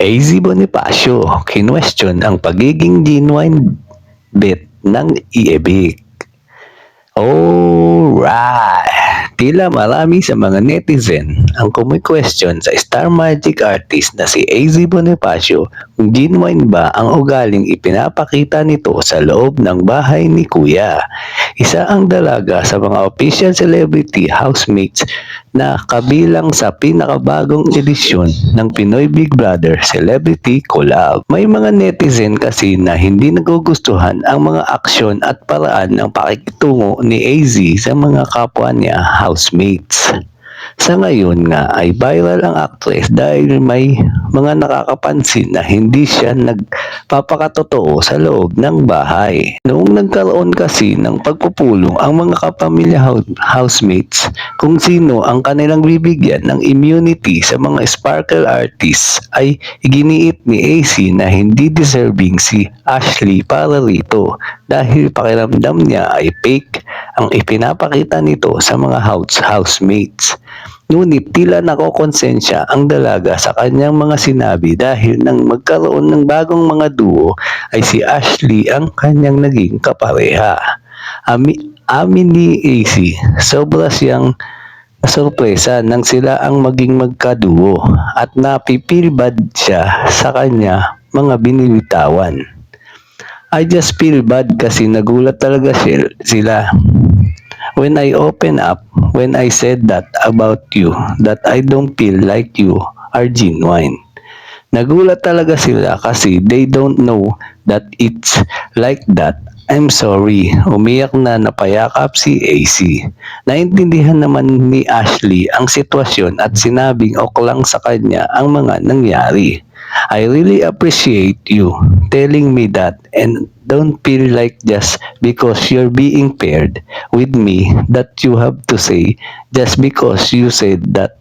AZ Bonifacio, kinwestiyon ang pagiging genuine bet ng Iebik. Alright! Tila marami sa mga netizen ang kumi-question sa Star Magic artist na si AZ Bonifacio kung genuine ba ang ugaling ipinapakita nito sa loob ng bahay ni Kuya. Isa ang dalaga sa mga official celebrity housemates na kabilang sa pinakabagong edisyon ng Pinoy Big Brother Celebrity Collab. May mga netizen kasi na hindi nagugustuhan ang mga aksyon at paraan ng pakikitungo ni AZ sa mga kapwa niya housemates. Sa ngayon nga ay viral ang actress dahil may mga nakakapansin na hindi siya nagpapakatotoo sa loob ng bahay. Noong nagkaroon kasi ng pagpupulong ang mga kapamilya housemates kung sino ang kanilang bibigyan ng immunity sa mga sparkle artists ay iginiit ni AC na hindi deserving si Ashley para rito dahil pakiramdam niya ay fake ang ipinapakita nito sa mga housemates. Ngunit tila nakokonsensya ang dalaga sa kanyang mga sinabi dahil nang magkaroon ng bagong mga duo ay si Ashley ang kanyang naging kapareha. Amin ni AC, sobra siyang sorpresa nang sila ang maging magkaduo at napipil bad siya sa kanya mga binilitawan. I just feel bad kasi nagulat talaga sila. When I open up, when I said that about you, that I don't feel like you are genuine. Nagulat talaga sila kasi they don't know that it's like that. I'm sorry. Umiyak na napayakap si AC. Naintindihan naman ni Ashley ang sitwasyon at sinabing ok lang sa kanya ang mga nangyari. I really appreciate you telling me that and don't feel like just because you're being paired with me that you have to say just because you said that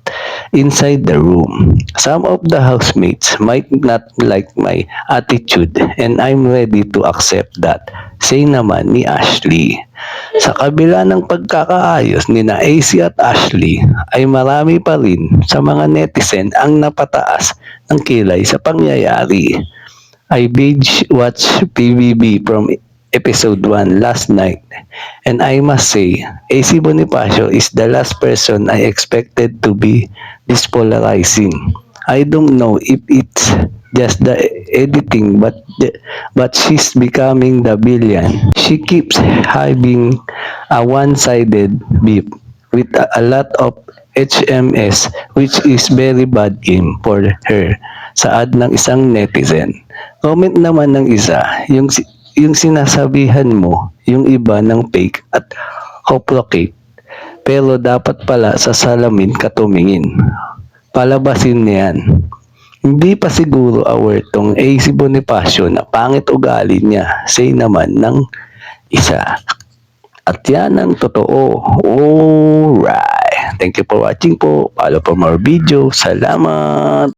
inside the room. Some of the housemates might not like my attitude and I'm ready to accept that. Say naman ni Ashley. Sa kabila ng pagkakaayos ni na AC at Ashley ay marami pa rin sa mga netizen ang napataas ng kilay sa pangyayari. I binge watched PBB from episode 1 last night and I must say AC Bonifacio is the last person I expected to be this polarizing. I don't know if it's just the editing but she's becoming the villain. She keeps having a one-sided beef with a lot of HMS which is very bad game for her, saad ng isang netizen. Comment naman ng isa, yung sinasabihan mo yung iba ng fake at hoplocate pero dapat pala sa salamin ka tumingin. Palabasin niyan. Hindi pa siguro aware tong AC Bonifacio na pangit ugali niya, say naman ng isa. At yan ang totoo. Alright. Thank you for watching po. Follow for more video. Salamat.